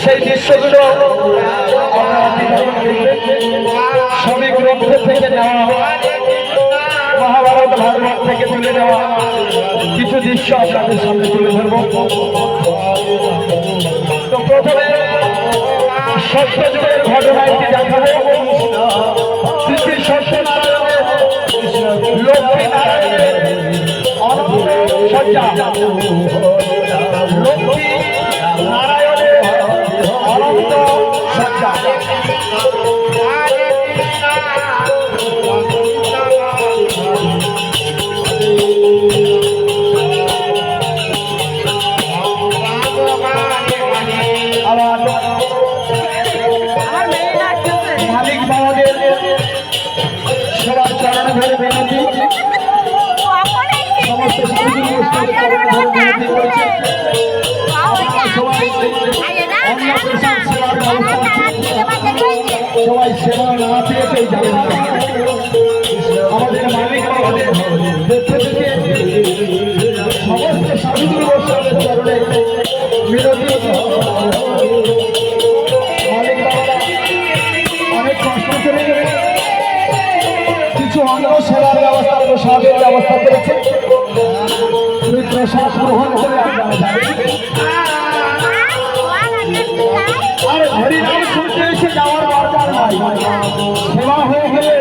সেই দৃশ্যগুলো সবই গ্রন্থ থেকে নেওয়া, মহাভারত ভাগবত থেকে তুলে নেওয়া কিছু দৃশ্য আপনাদের সামনে তুলে ধরব। তো প্রথমে সত্যযুগের ঘটনা একটি দেখাবো। শ্রী সত্যনারায়ণের লক্ষ্মীনারায়ণের সজ্জা, লক্ষ্মী নারায়ণের অনন্ত সজ্জা। মালিক বাবাদের সবার চরণ ধরে বিনতি, সমস্ত সবাই সেবা না পেয়ে কেউ যাবে না। আমাদের মালিক বাবাদের পক্ষ থেকে সমস্ত সাধুগুরু বৈষ্ণবের চরণে বিনতি। মালিক বাবারা অনেক কষ্ট করে কিছু অন্য সেবার ব্যবস্থা, প্রসাদের ব্যবস্থা করেছে। প্রসাদ গ্রহণ করে আপনারা যাবেন। আর হরিনাম শুনতে এসে যাওয়ার দরকার নাই, সেবা হয়ে গেলে